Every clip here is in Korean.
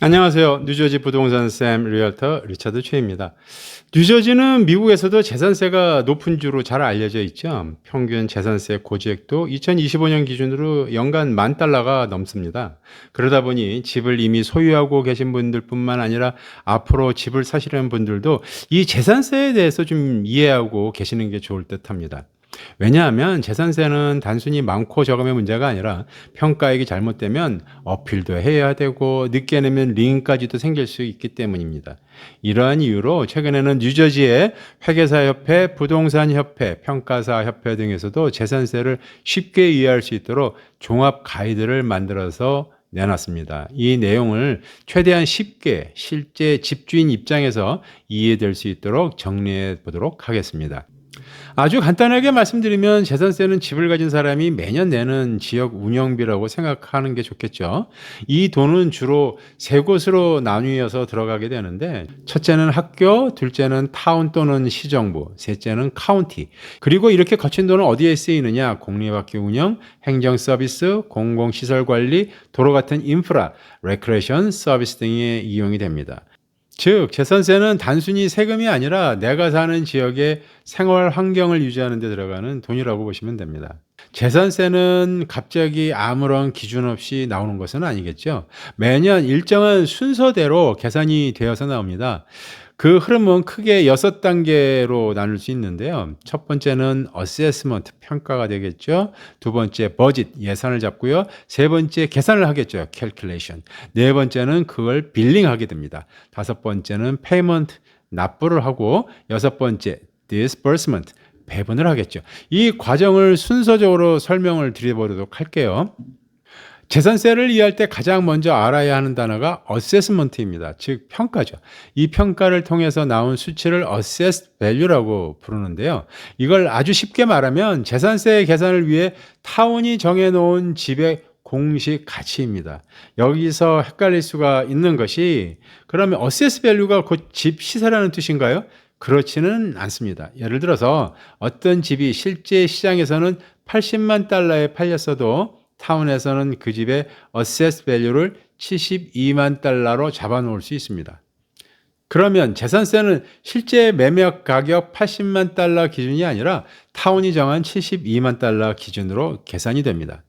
안녕하세요. 뉴저지 부동산 샘 리얼터 리처드 최입니다. 뉴저지는 미국에서도 재산세가 높은 주로 잘 알려져 있죠. 평균 재산세 고지액도 2025년 기준으로 연간 $10,000가 넘습니다. 그러다 보니 집을 이미 소유하고 계신 분들뿐만 아니라 앞으로 집을 사시려는 분들도 이 재산세에 대해서 좀 이해하고 계시는 게 좋을 듯합니다. 왜냐하면 재산세는 단순히 많고 적음의 문제가 아니라 평가액이 잘못되면 어필도 해야 되고 늦게 내면 리인까지도 생길 수 있기 때문입니다. 이러한 이유로 최근에는 뉴저지의 회계사협회, 부동산협회, 평가사협회 등에서도 재산세를 쉽게 이해할 수 있도록 종합 가이드를 만들어서 내놨습니다. 이 내용을 최대한 쉽게 실제 집주인 입장에서 이해될 수 있도록 정리해 보도록 하겠습니다. 아주 간단하게 말씀드리면 재산세는 집을 가진 사람이 매년 내는 지역 운영비라고 생각하는 게 좋겠죠. 이 돈은 주로 세 곳으로 나뉘어서 들어가게 되는데 첫째는 학교, 둘째는 타운 또는 시정부, 셋째는 카운티. 그리고 이렇게 거친 돈은 어디에 쓰이느냐? 공립학교 운영, 행정 서비스, 공공시설 관리, 도로 같은 인프라, 레크레이션 서비스 등에 이용이 됩니다. 즉 재산세는 단순히 세금이 아니라 내가 사는 지역의 생활 환경을 유지하는 데 들어가는 돈이라고 보시면 됩니다. 재산세는 갑자기 아무런 기준 없이 나오는 것은 아니겠죠. 매년 일정한 순서대로 계산이 되어서 나옵니다. 그 흐름은 크게 6단계로 나눌 수 있는데요. 첫 번째는 어세스먼트, 평가가 되겠죠. 두 번째 버짓, 예산을 잡고요. 세 번째 계산을 하겠죠. 캘큘레이션. 네 번째는 그걸 빌링하게 됩니다. 다섯 번째는 페이먼트, 납부를 하고 여섯 번째 디스버스먼트, 배분을 하겠죠. 이 과정을 순서적으로 설명을 드려보도록 할게요. 재산세를 이해할 때 가장 먼저 알아야 하는 단어가 어세스먼트입니다. 즉 평가죠. 이 평가를 통해서 나온 수치를 assessed value라고 부르는데요. 이걸 아주 쉽게 말하면 재산세 계산을 위해 타운이 정해놓은 집의 공식 가치입니다. 여기서 헷갈릴 수가 있는 것이 그러면 assessed value가 곧 집 시세라는 뜻인가요? 그렇지는 않습니다. 예를 들어서 어떤 집이 실제 시장에서는 $800,000에 팔렸어도 타운에서는 그 집의 assessed value를 $720,000로 잡아놓을 수 있습니다. 그러면 재산세는 실제 매매 가격 $800,000 기준이 아니라 타운이 정한 $720,000 기준으로 계산이 됩니다.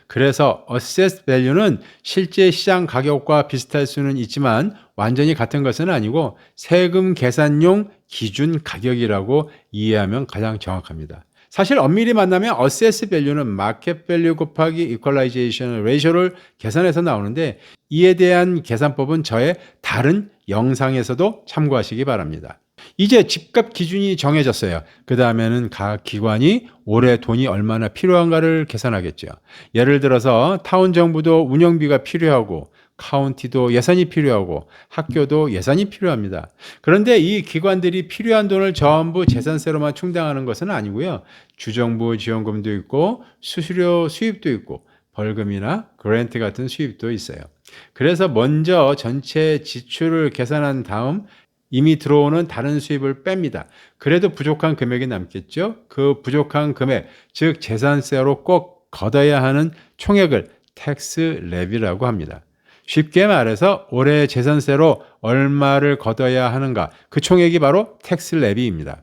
그래서 assessed value는 실제 시장 가격과 비슷할 수는 있지만 완전히 같은 것은 아니고 세금 계산용 기준 가격이라고 이해하면 가장 정확합니다. 사실 엄밀히 만나면 assess value는 market value 곱하기 equalization ratio를 계산해서 나오는데 이에 대한 계산법은 저의 다른 영상에서도 참고하시기 바랍니다. 이제 집값 기준이 정해졌어요. 그 다음에는 각 기관이 올해 돈이 얼마나 필요한가를 계산하겠죠. 예를 들어서 타운 정부도 운영비가 필요하고 카운티도 예산이 필요하고 학교도 예산이 필요합니다. 그런데 이 기관들이 필요한 돈을 전부 재산세로만 충당하는 것은 아니고요. 주정부 지원금도 있고 수수료 수입도 있고 벌금이나 그랜트 같은 수입도 있어요. 그래서 먼저 전체 지출을 계산한 다음 이미 들어오는 다른 수입을 뺍니다. 그래도 부족한 금액이 남겠죠. 그 부족한 금액, 즉 재산세로 꼭 걷어야 하는 총액을 텍스 레비라고 합니다. 쉽게 말해서 올해 재산세로 얼마를 걷어야 하는가, 그 총액이 바로 텍스 레비입니다.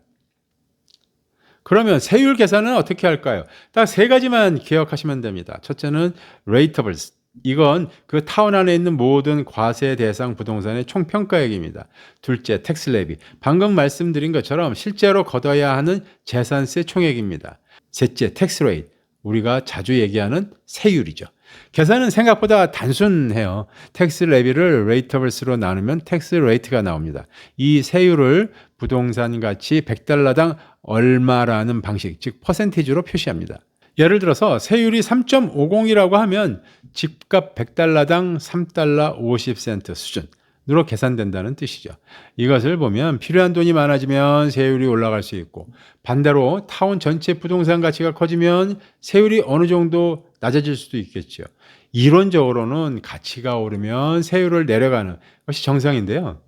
그러면 세율 계산은 어떻게 할까요? 딱 세 가지만 기억하시면 됩니다. 첫째는 rateables. 이건 그 타운 안에 있는 모든 과세 대상 부동산의 총 평가액입니다. 둘째, 텍스 레비. 방금 말씀드린 것처럼 실제로 걷어야 하는 재산세 총액입니다. 셋째, 텍스 레이트. 우리가 자주 얘기하는 세율이죠. 계산은 생각보다 단순해요. 텍스 레비를 레이터블스로 나누면 텍스 레이트가 나옵니다. 이 세율을 부동산 가치 $100당 얼마라는 방식, 즉 퍼센티지로 표시합니다. 예를 들어서 세율이 3.50이라고 하면 집값 $100당 $3.50 수준으로 계산된다는 뜻이죠. 이것을 보면 필요한 돈이 많아지면 세율이 올라갈 수 있고 반대로 타운 전체 부동산 가치가 커지면 세율이 어느 정도 낮아질 수도 있겠죠. 이론적으로는 가치가 오르면 세율을 내려가는 것이 정상인데요.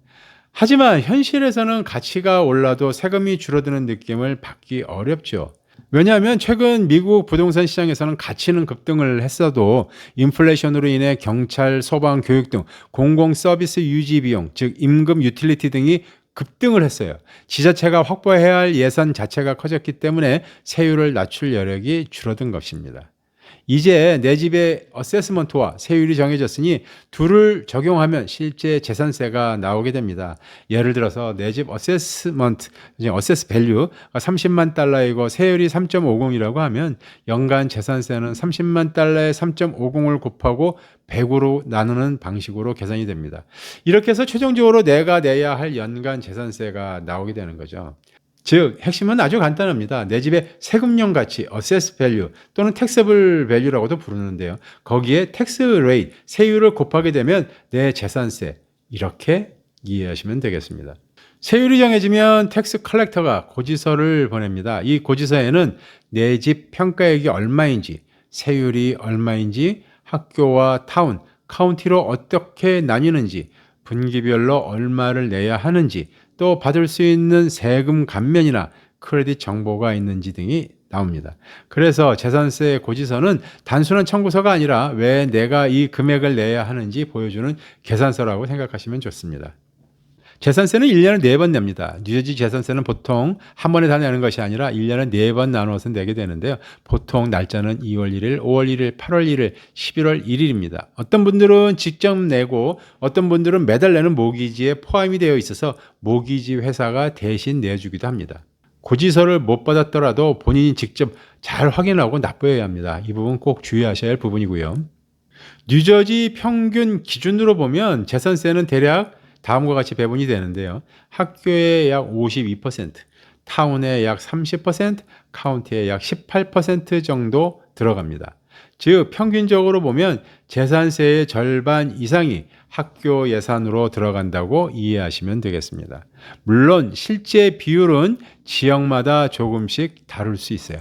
하지만 현실에서는 가치가 올라도 세금이 줄어드는 느낌을 받기 어렵죠. 왜냐하면 최근 미국 부동산 시장에서는 가치는 급등을 했어도 인플레이션으로 인해 경찰, 소방, 교육 등 공공 서비스 유지 비용, 즉 임금 유틸리티 등이 급등을 했어요. 지자체가 확보해야 할 예산 자체가 커졌기 때문에 세율을 낮출 여력이 줄어든 것입니다. 이제 내 집의 어세스먼트와 세율이 정해졌으니 둘을 적용하면 실제 재산세가 나오게 됩니다. 예를 들어서 내 집 어세스먼트, 어세스 밸류가 30만 달러이고 세율이 3.50이라고 하면 연간 재산세는 30만 달러에 3.50을 곱하고 100으로 나누는 방식으로 계산이 됩니다. 이렇게 해서 최종적으로 내가 내야 할 연간 재산세가 나오게 되는 거죠. 즉 핵심은 아주 간단합니다. 내 집의 세금용 가치, assessed value 또는 taxable value라고도 부르는데요. 거기에 tax rate, 세율을 곱하게 되면 내 재산세, 이렇게 이해하시면 되겠습니다. 세율이 정해지면 텍스 컬렉터가 고지서를 보냅니다. 이 고지서에는 내 집 평가액이 얼마인지, 세율이 얼마인지, 학교와 타운, 카운티로 어떻게 나뉘는지, 분기별로 얼마를 내야 하는지, 또 받을 수 있는 세금 감면이나 크레딧 정보가 있는지 등이 나옵니다. 그래서 재산세 고지서는 단순한 청구서가 아니라 왜 내가 이 금액을 내야 하는지 보여주는 계산서라고 생각하시면 좋습니다. 재산세는 1년에 4번 냅니다. 뉴저지 재산세는 보통 한 번에 다 내는 것이 아니라 1년에 4번 나눠서 내게 되는데요. 보통 날짜는 2월 1일, 5월 1일, 8월 1일, 11월 1일입니다. 어떤 분들은 직접 내고 어떤 분들은 매달 내는 모기지에 포함이 되어 있어서 모기지 회사가 대신 내주기도 합니다. 고지서를 못 받았더라도 본인이 직접 잘 확인하고 납부해야 합니다. 이 부분 꼭 주의하셔야 할 부분이고요. 뉴저지 평균 기준으로 보면 재산세는 대략 다음과 같이 배분이 되는데요. 학교의 약 52%, 타운의 약 30%, 카운티의 약 18% 정도 들어갑니다. 즉 평균적으로 보면 재산세의 절반 이상이 학교 예산으로 들어간다고 이해하시면 되겠습니다. 물론 실제 비율은 지역마다 조금씩 다를 수 있어요.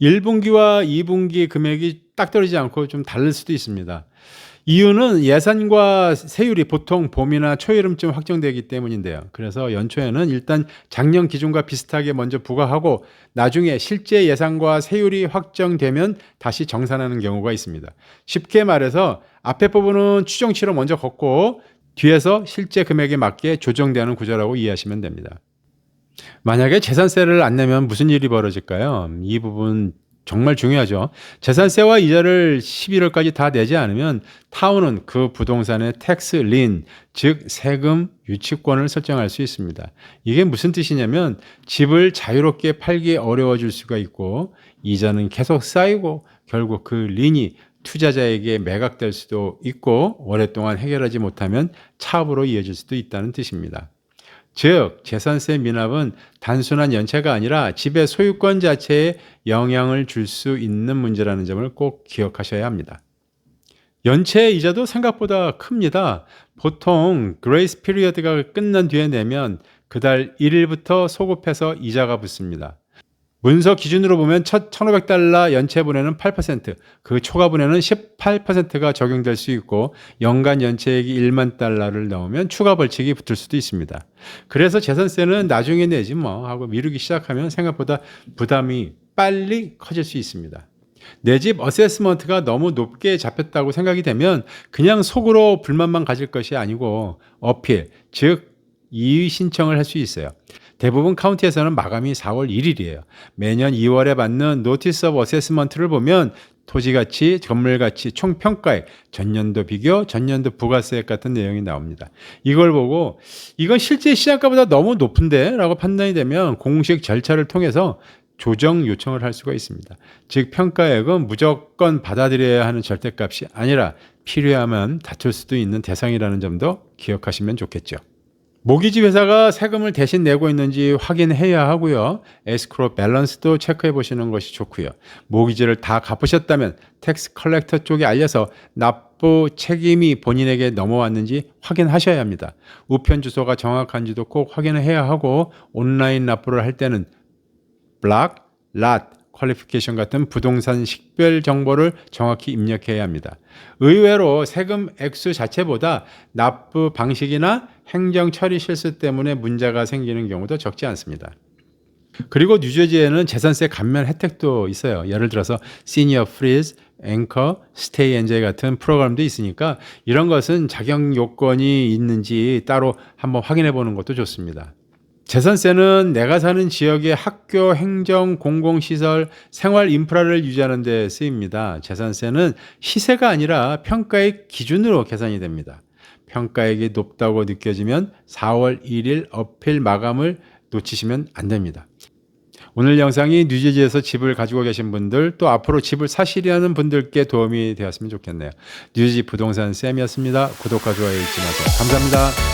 1분기와 2분기 금액이 딱 떨어지지 않고 좀 다를 수도 있습니다. 이유는 예산과 세율이 보통 봄이나 초여름쯤 확정되기 때문인데요. 그래서 연초에는 일단 작년 기준과 비슷하게 먼저 부과하고 나중에 실제 예산과 세율이 확정되면 다시 정산하는 경우가 있습니다. 쉽게 말해서 앞에 부분은 추정치로 먼저 걷고 뒤에서 실제 금액에 맞게 조정되는 구조라고 이해하시면 됩니다. 만약에 재산세를 안 내면 무슨 일이 벌어질까요? 이 부분 정말 중요하죠. 재산세와 이자를 11월까지 다 내지 않으면 타운은 그 부동산의 텍스 린, 즉 세금 유치권을 설정할 수 있습니다. 이게 무슨 뜻이냐면 집을 자유롭게 팔기 어려워질 수가 있고 이자는 계속 쌓이고 결국 그 린이 투자자에게 매각될 수도 있고 오랫동안 해결하지 못하면 차업으로 이어질 수도 있다는 뜻입니다. 즉 재산세 미납은 단순한 연체가 아니라 집의 소유권 자체에 영향을 줄 수 있는 문제라는 점을 꼭 기억하셔야 합니다. 연체 이자도 생각보다 큽니다. 보통 그레이스 피리어드가 끝난 뒤에 내면 그달 1일부터 소급해서 이자가 붙습니다. 문서 기준으로 보면 첫 $1,500 연체분에는 8%, 그 초과분에는 18%가 적용될 수 있고 연간 연체액이 $1만 달러를 넣으면 추가 벌칙이 붙을 수도 있습니다. 그래서 재산세는 나중에 내지 뭐 하고 미루기 시작하면 생각보다 부담이 빨리 커질 수 있습니다. 내 집 어세스먼트가 너무 높게 잡혔다고 생각이 되면 그냥 속으로 불만만 가질 것이 아니고 어필, 즉 이의 신청을 할 수 있어요. 대부분 카운티에서는 마감이 4월 1일이에요. 매년 2월에 받는 노티스 오브 어세스먼트를 보면 토지가치, 건물가치, 총평가액, 전년도 비교, 전년도 부가세액 같은 내용이 나옵니다. 이걸 보고 이건 실제 시장가보다 너무 높은데? 라고 판단이 되면 공식 절차를 통해서 조정 요청을 할 수가 있습니다. 즉 평가액은 무조건 받아들여야 하는 절대값이 아니라 필요하면 다툴 수도 있는 대상이라는 점도 기억하시면 좋겠죠. 모기지 회사가 세금을 대신 내고 있는지 확인해야 하고요. 에스크로 밸런스도 체크해 보시는 것이 좋고요. 모기지를 다 갚으셨다면 텍스 컬렉터 쪽에 알려서 납부 책임이 본인에게 넘어왔는지 확인하셔야 합니다. 우편 주소가 정확한지도 꼭 확인해야 하고 온라인 납부를 할 때는 블락, 랏, 퀄리피케이션 같은 부동산 식별 정보를 정확히 입력해야 합니다. 의외로 세금 액수 자체보다 납부 방식이나 행정 처리 실수 때문에 문제가 생기는 경우도 적지 않습니다. 그리고 뉴저지에는 재산세 감면 혜택도 있어요. 예를 들어서 시니어 프리즈, 앵커, 스테이 엔저이 같은 프로그램도 있으니까 이런 것은 자격 요건이 있는지 따로 한번 확인해 보는 것도 좋습니다. 재산세는 내가 사는 지역의 학교, 행정, 공공시설, 생활 인프라를 유지하는 데 쓰입니다. 재산세는 시세가 아니라 평가액 기준으로 계산이 됩니다. 평가액이 높다고 느껴지면 4월 1일 어필 마감을 놓치시면 안 됩니다. 오늘 영상이 뉴저지에서 집을 가지고 계신 분들, 또 앞으로 집을 사시려는 분들께 도움이 되었으면 좋겠네요. 뉴저지 부동산 쌤이었습니다. 구독과 좋아요 잊지 마세요. 감사합니다.